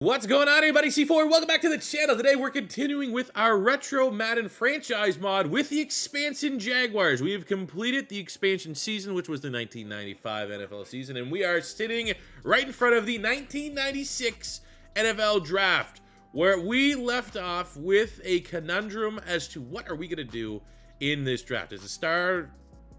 What's going on, everybody? C4, welcome back to the channel. Today we're continuing with our retro Madden franchise mod with the expansion Jaguars. We have completed the expansion season, which was the 1995 NFL season, and we are sitting right in front of the 1996 NFL draft, where we left off with a conundrum as to what are we going to do in this draft. As the star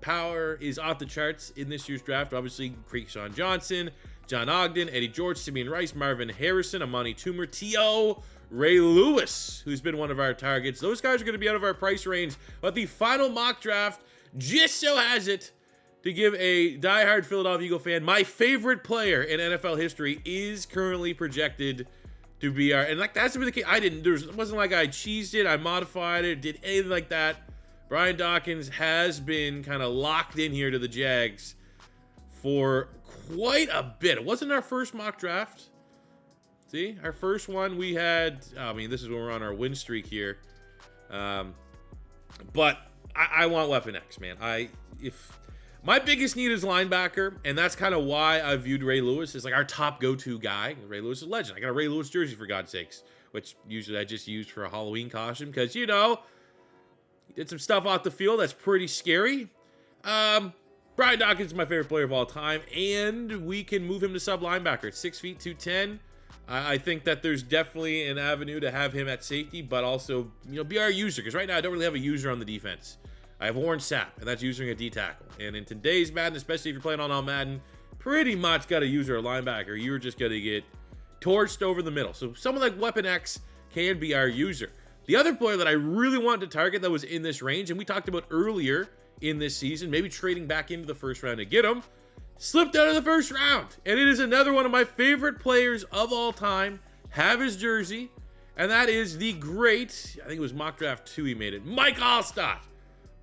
power is off the charts in this year's draft, obviously Sean Johnson, John Ogden, Eddie George, Simeon Rice, Marvin Harrison, Amani Toomer, T.O., Ray Lewis, who's been one of our targets. Those guys are going to be out of our price range, but the final mock draft just so has it to give a diehard Philadelphia Eagle fan my favorite player in NFL history is currently projected to be our, and like that's been the case. It wasn't like I cheesed it, I modified it, did anything like that. Brian Dawkins has been kind of locked in here to the Jags for quite a bit. It wasn't our first mock draft. See, our first one we had, I mean, this is when we're on our win streak here. But I want Weapon X, man. If my biggest need is linebacker, and that's kind of why I viewed Ray Lewis as like our top go-to guy. Ray Lewis is a legend. I got a Ray Lewis jersey, for God's sakes, which usually I just use for a Halloween costume because, you know, he did some stuff off the field that's pretty scary. Brian Dawkins is my favorite player of all time, and we can move him to sub linebacker. 6 feet, 210. I think that there's definitely an avenue to have him at safety, but also, you know, be our user, because right now I don't really have a user on the defense. I have Warren Sapp, and that's using a D tackle. And in today's Madden, especially if you're playing on Madden, pretty much got a user a linebacker. You're just going to get torched over the middle. So someone like Weapon X can be our user. The other player that I really wanted to target that was in this range, and we talked about earlier in this season, maybe trading back into the first round to get him, slipped out of the first round. And it is another one of my favorite players of all time, have his jersey, and that is the great, I think it was mock draft 2 he made it, Mike Alstott.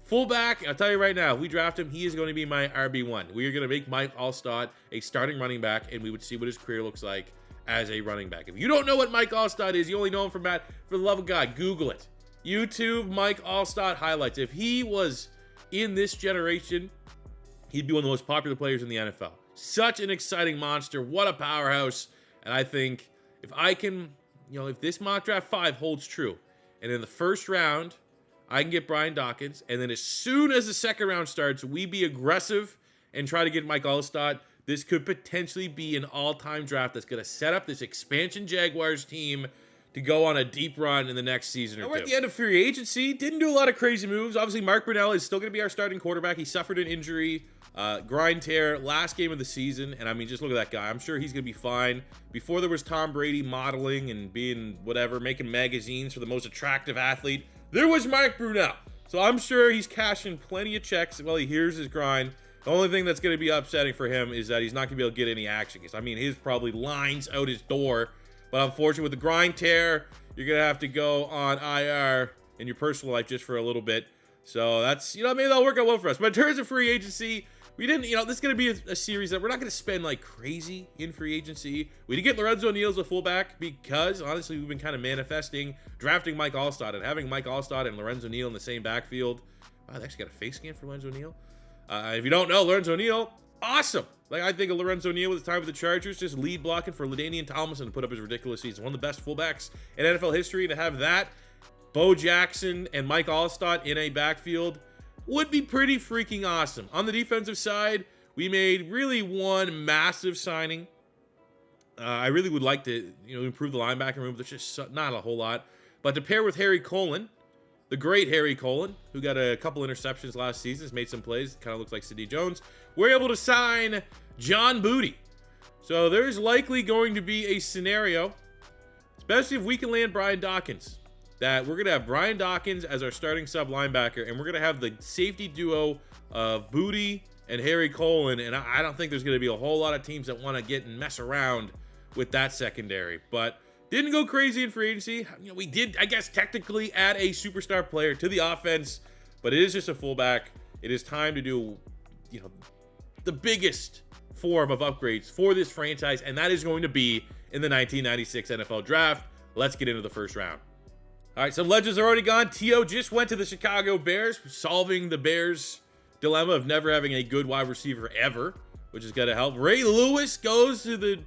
Fullback, I'll tell you right now, if we draft him, he is going to be my RB1. We are going to make Mike Alstott a starting running back, and we would see what his career looks like as a running back. If you don't know what Mike Alstott is, you only know him from Matt, for the love of God, Google it. YouTube, Mike Alstott highlights. If he was in this generation, he'd be one of the most popular players in the NFL. Such an exciting monster. What a powerhouse. And I think if I can, you know, if this mock draft 5 holds true, and in the first round, I can get Brian Dawkins, and then as soon as the second round starts, we be aggressive and try to get Mike Alstott, this could potentially be an all-time draft that's going to set up this expansion Jaguars team to go on a deep run in the next season or two. We're at the end of free agency. Didn't do a lot of crazy moves. Obviously, Mark Brunell is still going to be our starting quarterback. He suffered an injury, grind tear, last game of the season. And I mean, just look at that guy. I'm sure he's going to be fine. Before there was Tom Brady modeling and being whatever, making magazines for the most attractive athlete, there was Mark Brunell. So I'm sure he's cashing plenty of checks while he hears his grind. The only thing that's going to be upsetting for him is that he's not going to be able to get any action. Because, I mean, his probably lines out his door. But unfortunately, with the grind tear, you're going to have to go on IR in your personal life just for a little bit. So that's, you know, maybe that'll work out well for us. But in terms of free agency, we didn't, you know, this is going to be a series that we're not going to spend like crazy in free agency. We did get Lorenzo Neal as a fullback because, honestly, we've been kind of manifesting drafting Mike Alstott and having Mike Alstott and Lorenzo Neal in the same backfield. Wow, they actually got a face scan for Lorenzo Neal. If you don't know, Lorenzo Neal, awesome. Like, I think of Lorenzo Neal with his time with the Chargers, just lead blocking for LaDainian Tomlinson to put up his ridiculous season. One of the best fullbacks in NFL history. To have that, Bo Jackson and Mike Alstott in a backfield would be pretty freaking awesome. On the defensive side, we made really one massive signing. I really would like to, you know, improve the linebacker room. There's just not a whole lot. But to pair with Harry Colon, the great Harry Colon, who got a couple interceptions last season, has made some plays, kind of looks like Sidney Jones. We're able to sign John Booty. So there's likely going to be a scenario, especially if we can land Brian Dawkins, that we're going to have Brian Dawkins as our starting sub linebacker, and we're going to have the safety duo of Booty and Harry Colon, and I don't think there's going to be a whole lot of teams that want to get and mess around with that secondary. But didn't go crazy in free agency. You know, we did, I guess, technically add a superstar player to the offense, but it is just a fullback. It is time to do, you know, the biggest form of upgrades for this franchise, and that is going to be in the 1996 NFL Draft. Let's get into the first round. All right, some legends are already gone. T.O. just went to the Chicago Bears, solving the Bears' dilemma of never having a good wide receiver ever, which is going to help. Ray Lewis goes to the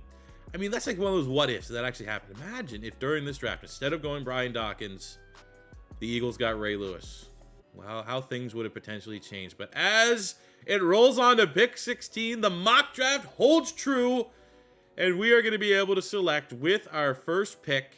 I mean, that's like one of those what ifs that actually happened. Imagine if during this draft, instead of going Brian Dawkins, the Eagles got Ray Lewis. Well, how things would have potentially changed. But as it rolls on to pick 16, the mock draft holds true. And we are going to be able to select with our first pick,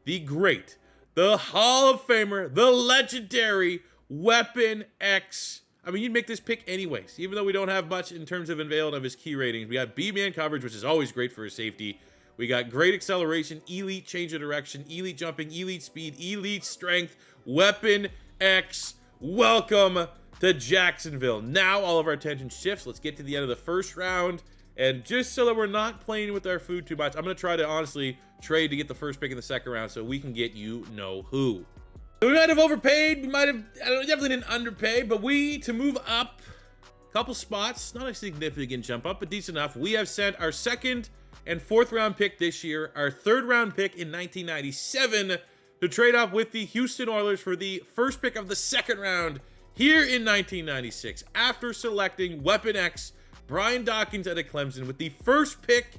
the great, the Hall of Famer, the legendary Weapon X. I mean, you'd make this pick anyways, even though we don't have much in terms of unveiled of his key ratings. We got B-man coverage, which is always great for his safety. We got great acceleration, elite change of direction, elite jumping, elite speed, elite strength. Weapon X, welcome to Jacksonville. Now all of our attention shifts. Let's get to the end of the first round. And just so that we're not playing with our food too much, I'm going to try to honestly trade to get the first pick in the second round so we can get you know who. So we might have overpaid. We might have, I don't know, definitely didn't underpay, but to move up a couple spots, not a significant jump up, but decent enough. We have sent our second and fourth round pick this year, our third round pick in 1997 to trade up with the Houston Oilers for the first pick of the second round here in 1996 after selecting Weapon X, Brian Dawkins out of Clemson with the first pick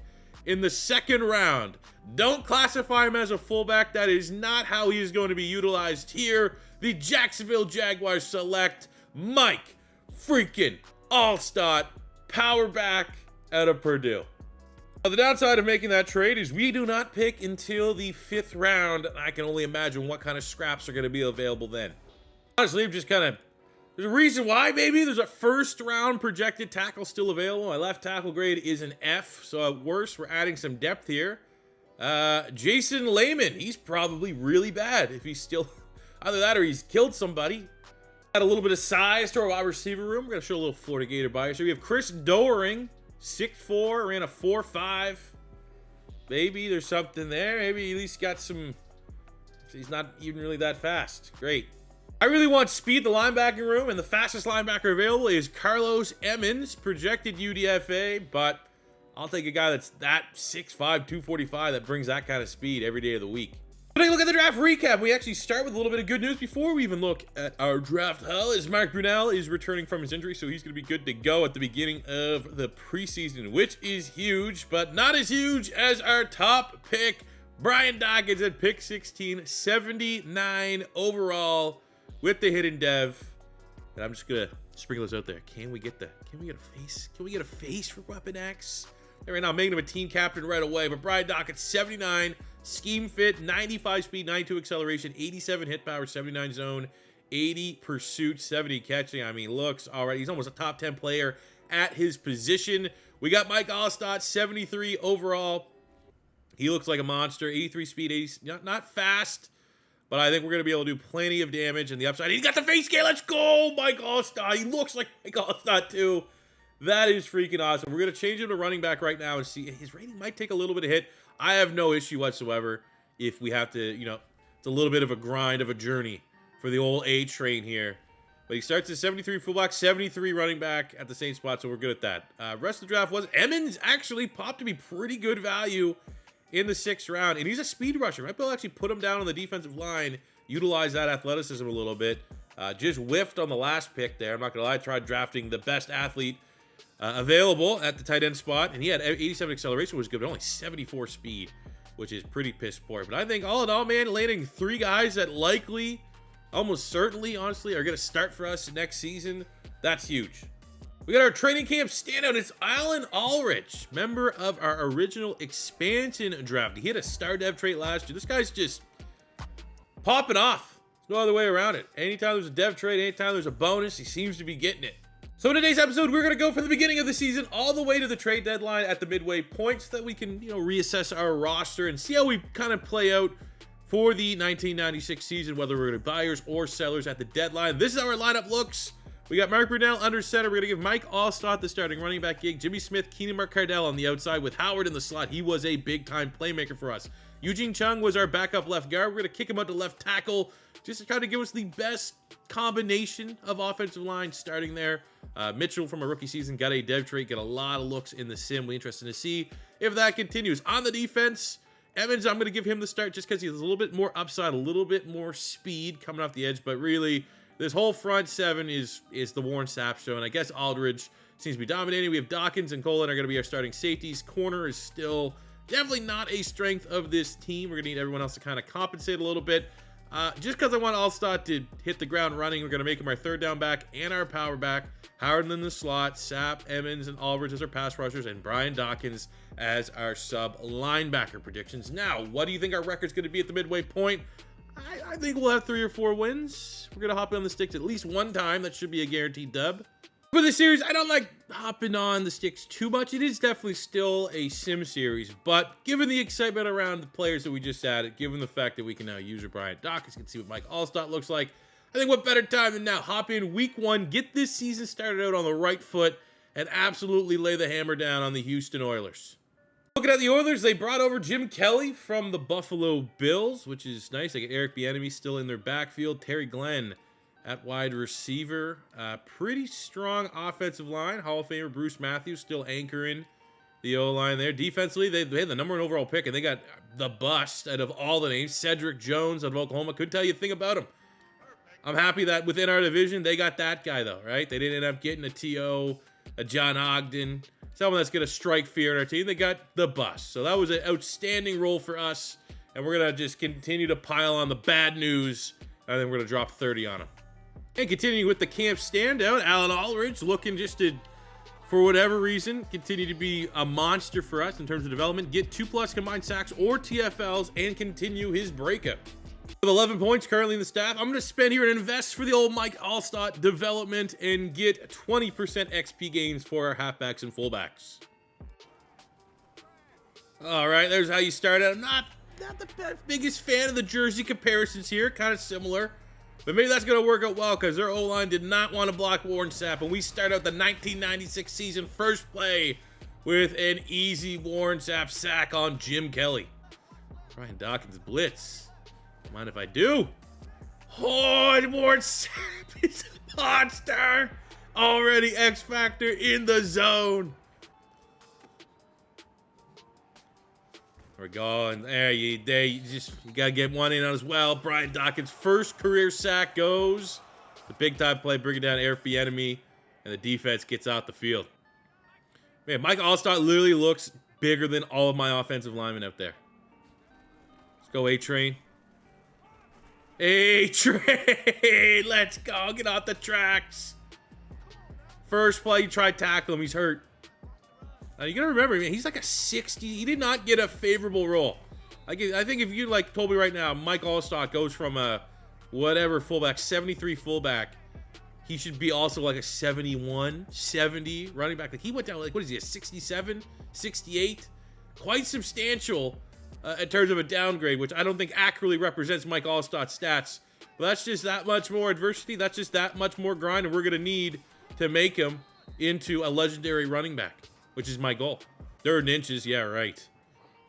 in the second round. Don't classify him as a fullback. That is not how he is going to be utilized here. The Jacksonville Jaguars select Mike freaking Alstott, power back out of Purdue. Now, the downside of making that trade is we do not pick until the fifth round. I can only imagine what kind of scraps are going to be available then. Honestly, I'm just kind of, there's a reason why, maybe. There's a first round projected tackle still available. My left tackle grade is an F, so at worst, we're adding some depth here. Jason Lehman, he's probably really bad if he's still, either that or he's killed somebody. Add a little bit of size to our wide receiver room. We're going to show a little Florida Gator bias. So we have Chris Doering, 6'4", ran a 4.5. Maybe there's something there. Maybe at least got some, he's not even really that fast. Great. I really want speed, the linebacking room, and the fastest linebacker available is Carlos Emmons, projected UDFA, but I'll take a guy that's that 6'5", 245 that brings that kind of speed every day of the week. Take a look at the draft recap. We actually start with a little bit of good news before we even look at our draft hull, as Mark Brunell is returning from his injury, so he's going to be good to go at the beginning of the preseason, which is huge, but not as huge as our top pick, Brian Dawkins at pick 16, 79 overall with the hidden dev. And I'm just going to sprinkle this out there. Can we get a face? Can we get a face for Weapon X? Right now, I'm making him a team captain right away, but Brian Dawkins, 79, scheme fit, 95 speed, 92 acceleration, 87 hit power, 79 zone, 80 pursuit, 70 catching. I mean, looks all right. He's almost a top 10 player at his position. We got Mike Alstott, 73 overall. He looks like a monster, 83 speed, 80, not fast, but I think we're going to be able to do plenty of damage in the upside. He got the face scale. Let's go, Mike Alstott. He looks like Mike Alstott, too. That is freaking awesome. We're going to change him to running back right now and see. His rating might take a little bit of hit. I have no issue whatsoever if we have to, it's a little bit of a grind of a journey for the old A train here. But he starts at 73 fullback, 73 running back at the same spot, so we're good at that. Rest of the draft was Emmons actually popped to be pretty good value in the 6th round, and he's a speed rusher. Might be able to actually put him down on the defensive line, utilize that athleticism a little bit. Just whiffed on the last pick there. I'm not going to lie, I tried drafting the best athlete available at the tight end spot, and he had 87 acceleration, which was good, but only 74 speed, which is pretty piss poor. But I think all in all, man, landing 3 guys that likely, almost certainly, honestly, are going to start for us next season, that's huge. We got our training camp standout. It's Alan Ulrich, member of our original expansion draft. He had a star dev trait last year. This guy's just popping off. There's no other way around it. Anytime there's a dev trait, anytime there's a bonus, he seems to be getting it. So in today's episode, we're going to go from the beginning of the season all the way to the trade deadline at the midway point so that we can, reassess our roster and see how we kind of play out for the 1996 season, whether we're going to be buyers or sellers at the deadline. This is how our lineup looks. We got Mark Brunell under center. We're going to give Mike Alstott the starting running back gig. Jimmy Smith, Keenan Mark Cardell on the outside with Howard in the slot. He was a big-time playmaker for us. Eugene Chung was our backup left guard. We're going to kick him out to left tackle just to kind of give us the best combination of offensive line starting there. Mitchell from a rookie season got a dev trait, got a lot of looks in the sim. We're interested to see if that continues. On the defense, Evans, I'm going to give him the start just because he has a little bit more upside, a little bit more speed coming off the edge, but really this whole front 7 is the Warren Sapp show, and I guess Aldridge seems to be dominating. We have Dawkins and Colin are going to be our starting safeties. Corner is still Definitely not a strength of this team. We're going to need everyone else to kind of compensate a little bit. Just because I want Alstott to hit the ground running, we're going to make him our third down back and our power back. Howard in the slot, Sapp, Emmons, and Aldridge as our pass rushers, and Brian Dawkins as our sub linebacker predictions. Now, what do you think our record's going to be at the midway point? I think we'll have 3 or 4 wins. We're going to hop on the sticks at least one time. That should be a guaranteed dub. For this series, I don't like hopping on the sticks too much. It is definitely still a sim series, but given the excitement around the players that we just added, given the fact that we can now use Brian Dawkins, can see what Mike Alstott looks like, I think what better time than now, hop in week 1, get this season started out on the right foot, and absolutely lay the hammer down on the Houston Oilers. Looking at the Oilers, they brought over Jim Kelly from the Buffalo Bills, which is nice. They get Eric Bieniemy still in their backfield. Terry Glenn at wide receiver. Pretty strong offensive line. Hall of Famer Bruce Matthews still anchoring the O-line there. Defensively, they had the #1 overall pick, and they got the bust out of all the names. Cedric Jones of Oklahoma. Couldn't tell you a thing about him. I'm happy that within our division, they got that guy, though, right? They didn't end up getting a T.O., a John Ogden, someone that's going to strike fear in our team. They got the bust. So that was an outstanding role for us, and we're going to just continue to pile on the bad news, and then we're going to drop 30 on them. And continuing with the camp standout, Alan Aldridge looking just to, for whatever reason, continue to be a monster for us in terms of development, get 2+ combined sacks or TFLs, and continue his breakout. With 11 points currently in the staff, I'm going to spend here and invest for the old Mike Alstott development and get 20% XP gains for our halfbacks and fullbacks. All right, there's how you start out. I'm not the biggest fan of the jersey comparisons here, kind of similar. But maybe that's going to work out well because their O-line did not want to block Warren Sapp. And we start out the 1996 season first play with an easy Warren Sapp sack on Jim Kelly. Brian Dawkins blitz. Mind if I do? Oh, and Warren Sapp is a monster. Already X Factor in the zone. We're going. There you got to get one in as well. Brian Dawkins' first career sack goes. The big time play, bringing down Eric Bieniemy, and the defense gets out the field. Man, Mike Alstott literally looks bigger than all of my offensive linemen out there. Let's go A-Train. A-Train! Let's go. Get off the tracks. First play, you try to tackle him. He's hurt. Now, you got to remember, man, he's like a 60. He did not get a favorable role. I think if you told me right now, Mike Alstott goes from a whatever fullback, 73 fullback, he should be also like a 71, 70 running back. Like he went down what is he, a 67, 68? Quite substantial in terms of a downgrade, which I don't think accurately represents Mike Alstott's stats. But that's just that much more adversity. That's just that much more grind, and we're going to need to make him into a legendary running back, which is my goal. 3rd and inches, yeah, right.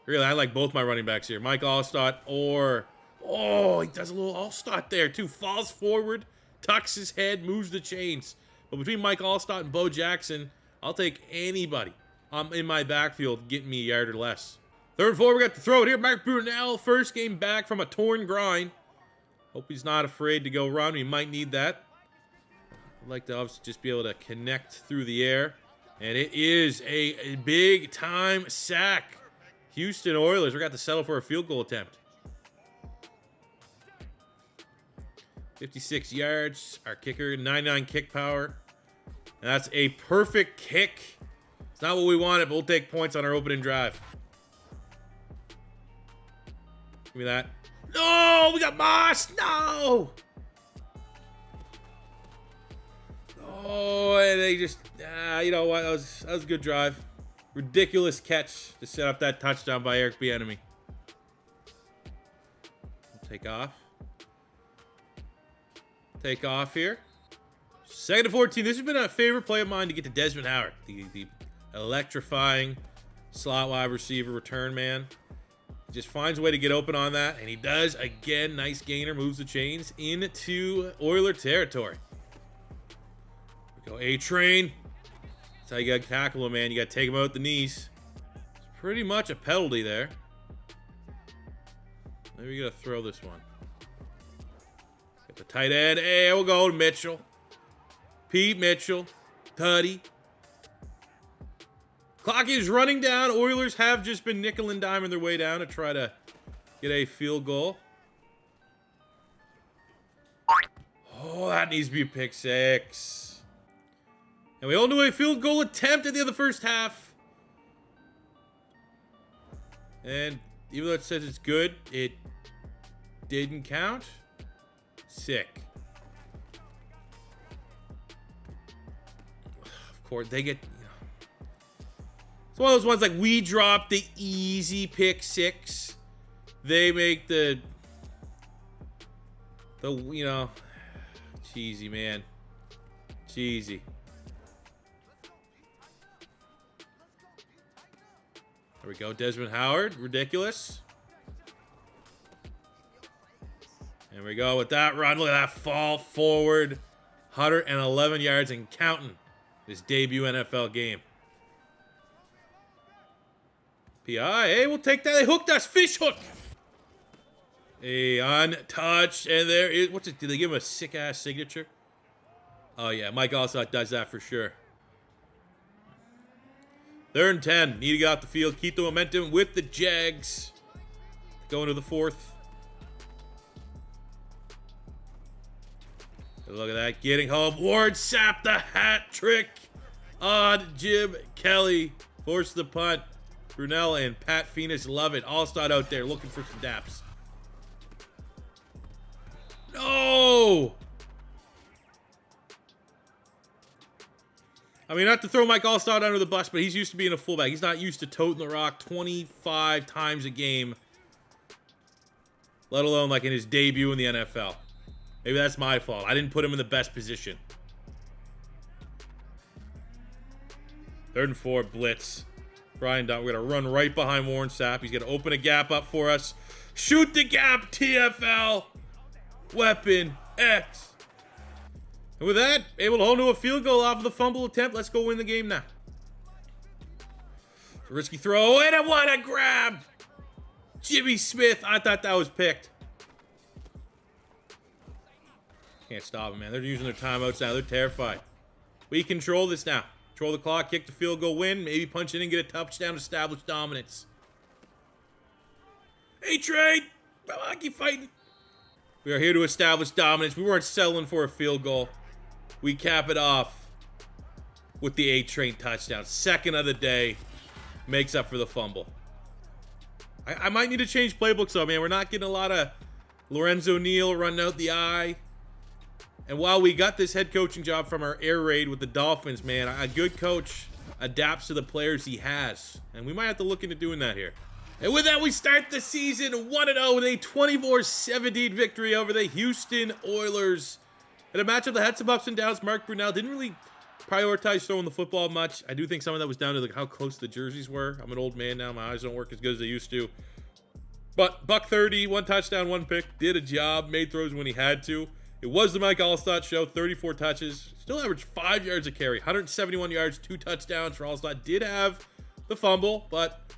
Really, I like both my running backs here. Mike Alstott or... Oh, he does a little Alstott there, too. Falls forward, tucks his head, moves the chains. But between Mike Alstott and Bo Jackson, I'll take anybody in my backfield getting me a yard or less. 3rd and 4, we got to throw it here. Mark Brunell, first game back from a torn groin. Hope he's not afraid to go run. We might need that. I'd like to obviously just be able to connect through the air. And it is a big-time sack. Houston Oilers, we're going to settle for a field goal attempt. 56 yards. Our kicker, 99 kick power. And that's a perfect kick. It's not what we wanted, but we'll take points on our opening drive. Give me that. No, we got Moss. No. Oh, and they just, you know what? That was a good drive. Ridiculous catch to set up that touchdown by Eric Bieniemy. Take off. Take off here. 2nd and 14. This has been a favorite play of mine to get to Desmond Howard, the electrifying slot wide receiver return man. Just finds a way to get open on that, and he does again. Nice gainer, moves the chains into Oiler territory. We go A-Train. That's how you got to tackle him, man. You got to take him out the knees. It's pretty much a penalty there. Maybe we got to throw this one. Get the tight end. Hey, we'll go to Mitchell. Pete Mitchell. Tutty. Clock is running down. Oilers have just been nickel and diming their way down to try to get a field goal. Oh, that needs to be a pick six. And we all do a field goal attempt at the end of the first half. And even though it says it's good, it didn't count. Sick. Of course, they get... It's one of those ones like we drop the easy pick six. They make the you know, cheesy, man. Cheesy. There we go. Desmond Howard. Ridiculous. There we go with that run. Look at that fall forward. 111 yards and counting. His debut NFL game. PI. Hey, we'll take that. They hooked us. Fish hook. A untouched. And there is... What's it? Did they give him a sick-ass signature? Oh, yeah. Mike Alstott does that for sure. 3rd and 10. Need to get off the field. Keep the momentum with the Jags. Going to the 4th. Look at that. Getting home. Ward Sapp the hat trick on Jim Kelly. Force the punt. Brunel and Pat Phoenix love it. Alstott out there looking for some daps. No! I mean, not to throw Mike Alstott under the bus, but he's used to being a fullback. He's not used to toting the rock 25 times a game, let alone like in his debut in the NFL. Maybe that's my fault. I didn't put him in the best position. 3rd and 4, blitz. Brian Dunn, we're going to run right behind Warren Sapp. He's going to open a gap up for us. Shoot the gap, TFL. Weapon X. And with that, able to hold to a field goal off of the fumble attempt. Let's go win the game now. Risky throw, and what a grab! Jimmy Smith, I thought that was picked. Can't stop them, man. They're using their timeouts now. They're terrified. We control this now. Control the clock, kick the field goal, win. Maybe punch in and get a touchdown, establish dominance. Hey, Trade! Come on, keep fighting. We are here to establish dominance. We weren't settling for a field goal. We cap it off with the A-Train touchdown. 2nd of the day. Makes up for the fumble. I might need to change playbooks though, man. We're not getting a lot of Lorenzo Neal running out the eye. And while we got this head coaching job from our air raid with the Dolphins, man, a good coach adapts to the players he has. And we might have to look into doing that here. And with that, we start the season 1-0 with a 24-17 victory over the Houston Oilers. In a matchup that had some ups and downs, Mark Brunel didn't really prioritize throwing the football much. I do think some of that was down to like how close the jerseys were. I'm an old man now. My eyes don't work as good as they used to. But $130, 1 touchdown, 1 pick. Did a job. Made throws when he had to. It was the Mike Alstott show. 34 touches. Still averaged 5 yards a carry. 171 yards, 2 touchdowns for Alstott. Did have the fumble, but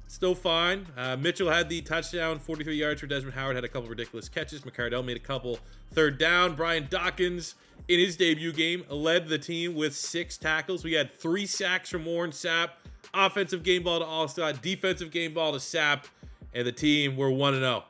still fine. Mitchell had the touchdown. 43 yards for Desmond Howard. Had a couple ridiculous catches. McCardell made a couple 3rd down. Brian Dawkins, in his debut game, led the team with 6 tackles. We had 3 sacks from Warren Sapp. Offensive game ball to Alstott. Defensive game ball to Sapp. And the team were 1-0.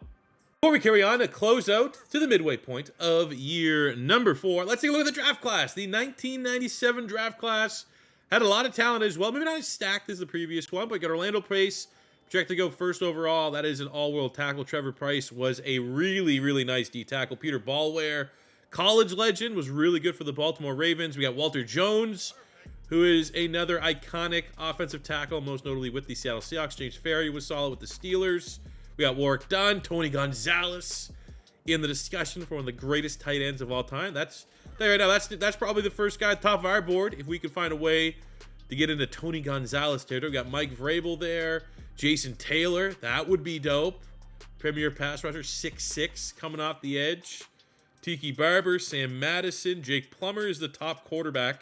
Before we carry on to close out to the midway point of year number 4, let's take a look at the draft class. The 1997 draft class had a lot of talent as well. Maybe not as stacked as the previous one, but got Orlando Pace, projected to go 1st overall. That is an all-world tackle. Trevor Price was a really, really nice D tackle. Peter Ballware, college legend, was really good for the Baltimore Ravens. We got Walter Jones, who is another iconic offensive tackle, most notably with the Seattle Seahawks. James Ferry was solid with the Steelers. We got Warwick Dunn, Tony Gonzalez in the discussion for one of the greatest tight ends of all time. That's probably the first guy at the top of our board. If we could find a way to get into Tony Gonzalez territory. We got Mike Vrabel there, Jason Taylor. That would be dope. Premier pass rusher, 6'6", coming off the edge. Tiki Barber, Sam Madison, Jake Plummer is the top quarterback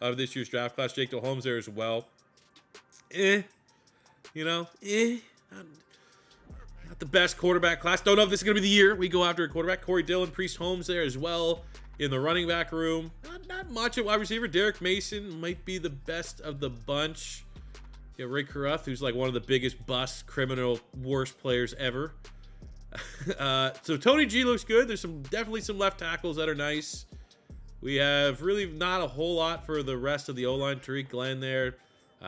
of this year's draft class. Jake Delhomme there as well. Not the best quarterback class. Don't know if this is going to be the year we go after a quarterback. Corey Dillon, Priest Holmes there as well in the running back room. Not much at wide receiver. Derek Mason might be the best of the bunch. Yeah, Ray Carruth, who's like one of the biggest bust, criminal, worst players ever. So Tony G looks good. There's definitely some left tackles that are nice. We have really not a whole lot for the rest of the O-line. Tariq Glenn there.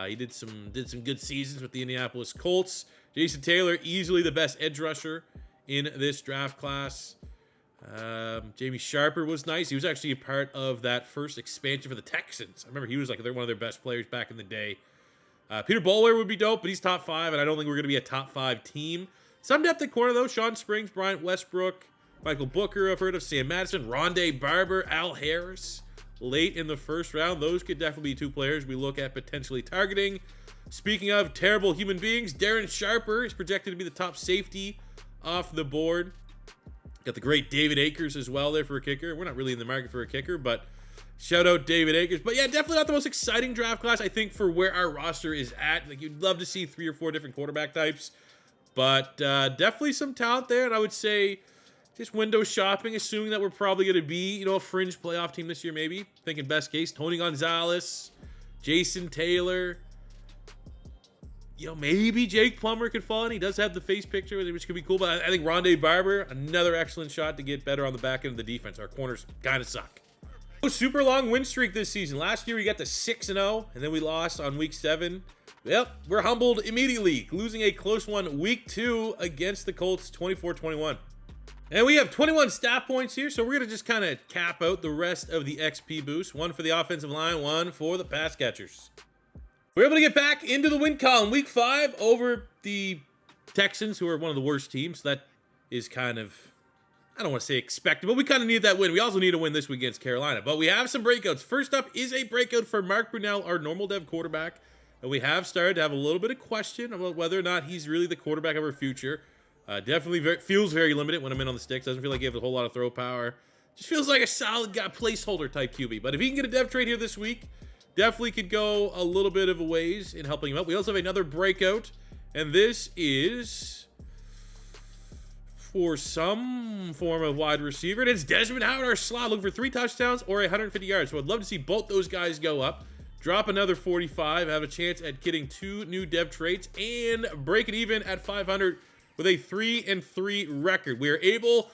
He did some good seasons with the Indianapolis Colts. Jason Taylor, easily the best edge rusher in this draft class. Jamie Sharper was nice. He was actually a part of that first expansion for the Texans. I remember he was like one of their best players back in the day. Peter Bowler would be dope, but he's top 5, and I don't think we're going to be a top 5 team. Some depth at corner, though. Sean Springs, Bryant Westbrook, Michael Booker, I've heard of, Sam Madison, Rondé Barber, Al Harris. Late in the first round, those could definitely be 2 players we look at potentially targeting. Speaking of terrible human beings, Darren Sharper is projected to be the top safety off the board. Got the great David Akers as well there for a kicker. We're not really in the market for a kicker, but shout out David Akers. But yeah, definitely not the most exciting draft class, I think, for where our roster is at. Like, you'd love to see 3 or 4 different quarterback types. But definitely some talent there, and I would say just window shopping, assuming that we're probably going to be, a fringe playoff team this year, maybe. Thinking best case, Tony Gonzalez, Jason Taylor. Maybe Jake Plummer could fall in. He does have the face picture, which could be cool. But I think Rondé Barber, another excellent shot to get better on the back end of the defense. Our corners kind of suck. Super long win streak this season. Last year we got to 6-0, and then we lost on week 7. Yep, we're humbled immediately, losing a close one week 2 against the Colts, 24-21. And we have 21 staff points here, so we're going to just kind of cap out the rest of the XP boost. 1 for the offensive line, 1 for the pass catchers. We're able to get back into the win column week 5 over the Texans, who are one of the worst teams. That is kind of, I don't want to say expected, but we kind of need that win. We also need a win this week against Carolina. But we have some breakouts. First up is a breakout for Mark Brunell, our normal dev quarterback. And we have started to have a little bit of question about whether or not he's really the quarterback of our future. Definitely feels very limited when I'm in on the sticks. Doesn't feel like he has a whole lot of throw power. Just feels like a solid guy, placeholder type QB. But if he can get a dev trade here this week, definitely could go a little bit of a ways in helping him out. We also have another breakout, and this is for some form of wide receiver. And it's Desmond Howard, our slot, looking for 3 touchdowns or 150 yards. So I'd love to see both those guys go up, drop another 45, have a chance at getting 2 new dev traits, and break it even at 500 with a 3-3 record. We are able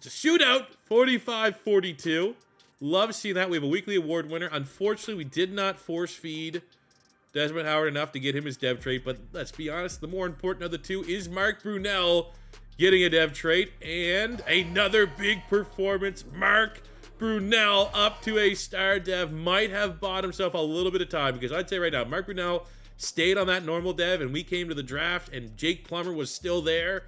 to shoot out 45-42. Love seeing that. We have a weekly award winner. Unfortunately, we did not force feed Desmond Howard enough to get him his dev trait, but let's be honest, the more important of the 2 is Mark Brunell getting a dev trait, and another big performance. Mark Brunell up to a star dev. Might have bought himself a little bit of time, because I'd say right now, Mark Brunell stayed on that normal dev, and we came to the draft, and Jake Plummer was still there.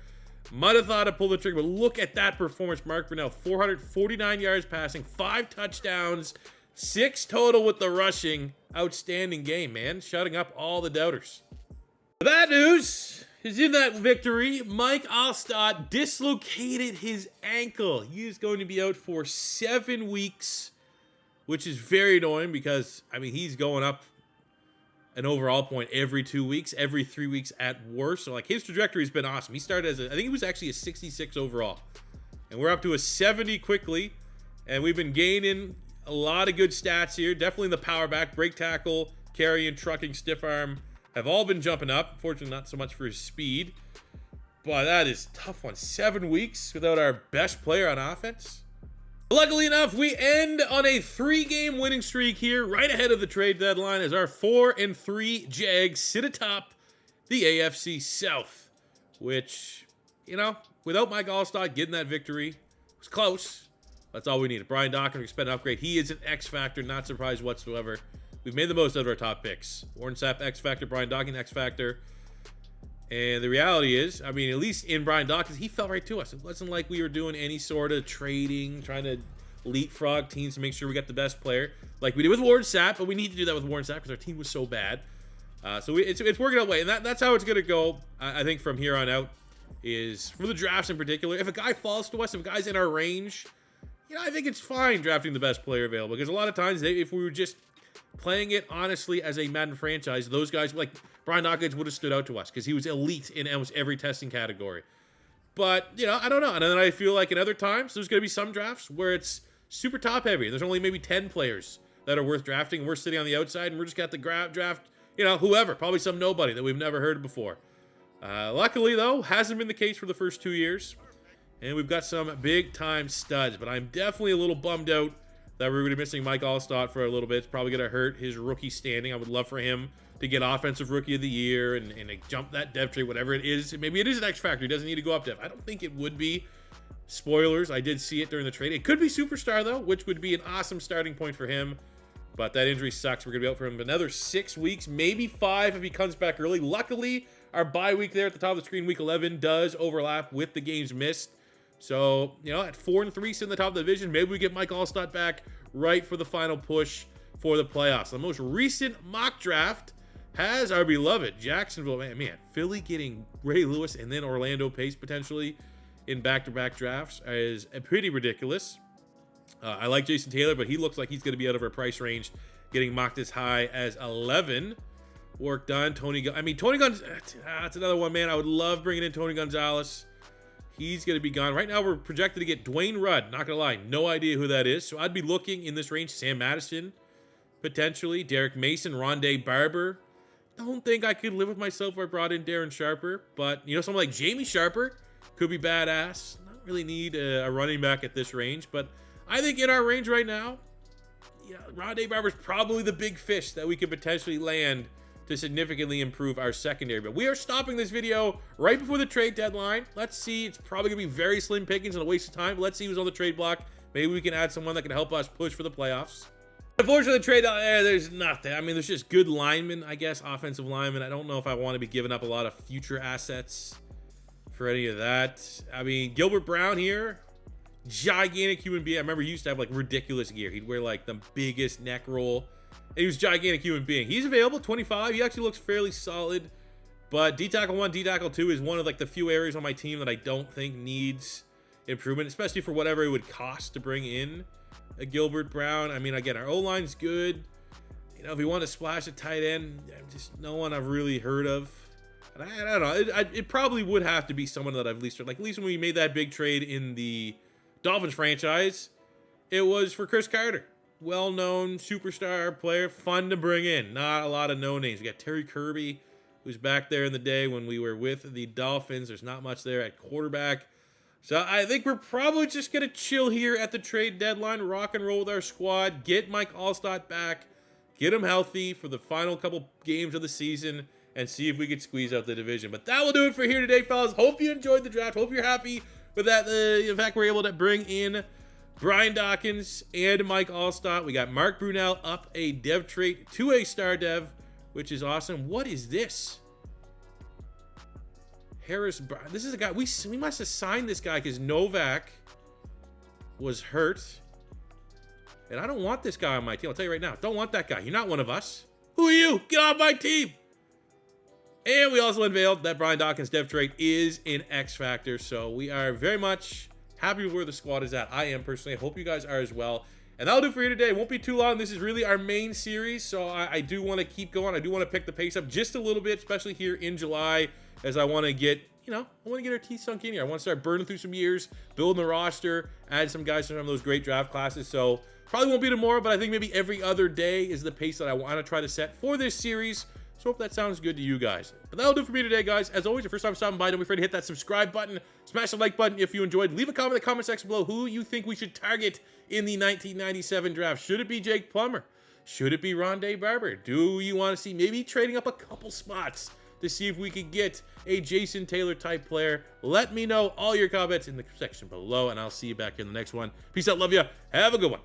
Might have thought to pull the trigger, but look at that performance. Mark Brunell, 449 yards passing, 5 touchdowns, 6 total with the rushing. Outstanding game, man. Shutting up all the doubters. The bad news is in that victory, Mike Alstott dislocated his ankle. He is going to be out for 7 weeks, which is very annoying because, he's going up an overall point every 2 weeks, every 3 weeks at worst. So, his trajectory has been awesome. He started as I think he was actually a 66 overall. And we're up to a 70 quickly. And we've been gaining a lot of good stats here. Definitely the power back, break tackle, carrying, trucking, stiff arm have all been jumping up. Unfortunately, not so much for his speed. But that is a tough one. 7 weeks without our best player on offense. Luckily enough, we end on a 3-game winning streak here, right ahead of the trade deadline, as our 4-3 Jags sit atop the AFC South, which, without Mike Alstott getting that victory, was close. That's all we needed. Brian Dawkins, expect an upgrade. He is an X factor, not surprised whatsoever. We've made the most out of our top picks. Warren Sapp, X factor. Brian Dawkins, X factor. And the reality is, at least in Brian Dawkins, he fell right to us. It wasn't like we were doing any sort of trading, trying to leapfrog teams to make sure we got the best player, like we did with Warren Sapp, but we need to do that with Warren Sapp because our team was so bad. So it's working out way, and that's how it's going to go, I think, from here on out, is for the drafts in particular. If a guy falls to us, if a guy's in our range, I think it's fine drafting the best player available, because a lot of times, if we were just playing it honestly as a Madden franchise, those guys, like Brian Dawkins, would have stood out to us because he was elite in almost every testing category. But, I don't know. And then I feel like in other times, there's going to be some drafts where it's super top heavy. There's only maybe 10 players that are worth drafting. And we're sitting on the outside, and we're just got the draft you know, whoever, probably some nobody that we've never heard before. Luckily, though, hasn't been the case for the first 2 years. And we've got some big-time studs. But I'm definitely a little bummed out that we're going to be missing Mike Alstott for a little bit. It's probably going to hurt his rookie standing. I would love for him to get Offensive Rookie of the Year and jump that dev tree, whatever it is. Maybe it is an X Factor. He doesn't need to go up dev. I don't think it would be. Spoilers, I did see it during the trade. It could be Superstar, though, which would be an awesome starting point for him. But that injury sucks. We're going to be out for him another 6 weeks, maybe 5 if he comes back early. Luckily, our bye week there at the top of the screen, week 11, does overlap with the games missed. So, you know, at 4-3 sitting in the top of the division, maybe we get Mike Alstott back right for the final push for the playoffs. The most recent mock draft has our beloved Jacksonville. Man, Philly getting Ray Lewis and then Orlando Pace potentially in back-to-back drafts is pretty ridiculous. I like Jason Taylor, but he looks like he's going to be out of our price range, getting mocked as high as 11. Work done. Tony Gonzalez, that's another one, man. I would love bringing in Tony Gonzalez. He's going to be gone. Right now, we're projected to get Dwayne Rudd. Not going to lie, no idea who that is. So I'd be looking in this range. Sam Madison, potentially. Derek Mason, Rondé Barber. Don't think I could live with myself if I brought in Darren Sharper. But, you know, someone like Jamie Sharper could be badass. Not really need a running back at this range. But I think in our range right now, yeah, Rondé Barber's probably the big fish that we could potentially land to significantly improve our secondary. But we are stopping this video right before the trade deadline. Let's see. It's probably going to be very slim pickings and a waste of time. Let's see who's on the trade block. Maybe we can add someone that can help us push for the playoffs. Unfortunately, the trade deadline, there's nothing. I mean, there's just good linemen, I guess, offensive linemen. I don't know if I want to be giving up a lot of future assets for any of that. I mean, Gilbert Brown here, gigantic human being. I remember he used to have like ridiculous gear. He'd wear like the biggest neck roll. And he was a gigantic human being. He's available, 25. He actually looks fairly solid. But D-Tackle 1, D-Tackle 2 is one of like the few areas on my team that I don't think needs improvement, especially for whatever it would cost to bring in a Gilbert Brown. I mean, again, our O-line's good. You know, if we want to splash a tight end, just no one I've really heard of. And I don't know. It probably would have to be someone that I've least heard. Like, at least when we made that big trade in the Dolphins franchise, it was for Chris Carter. Well-known superstar player, fun to bring in. Not a lot of no-names. We got Terry Kirby, who's back there in the day when we were with the Dolphins. There's not much there at quarterback. So I think we're probably just going to chill here at the trade deadline, rock and roll with our squad, get Mike Alstott back, get him healthy for the final couple games of the season, and see if we could squeeze out the division. But that will do it for here today, fellas. Hope you enjoyed the draft. Hope you're happy with that. The fact we're able to bring in Brian Dawkins and Mike Alstott. We got Mark Brunell up a dev trait to a star dev, which is awesome. What is this? Harris, this is a guy, we must have signed this guy because Novak was hurt. And I don't want this guy on my team. I'll tell you right now, don't want that guy. You're not one of us. Who are you? Get off my team. And we also unveiled that Brian Dawkins dev trait is an X Factor. So we are very much happy with where the squad is at. I am personally. I hope you guys are as well. And that'll do for you today. It won't be too long. This is really our main series. So I do want to keep going. I do want to pick the pace up just a little bit, especially here in July, as I want to get, you know, I want to get our teeth sunk in here. I want to start burning through some years, building the roster, add some guys from some of those great draft classes. So probably won't be tomorrow, but I think maybe every other day is the pace that I want to try to set for this series. So hope that sounds good to you guys. But that'll do it for me today, guys. As always, your first time stopping by, don't be afraid to hit that subscribe button. Smash the like button if you enjoyed. Leave a comment in the comment section below who you think we should target in the 1997 draft. Should it be Jake Plummer? Should it be Rondé Barber? Do you want to see maybe trading up a couple spots to see if we could get a Jason Taylor type player? Let me know all your comments in the section below, and I'll see you back in the next one. Peace out. Love you. Have a good one.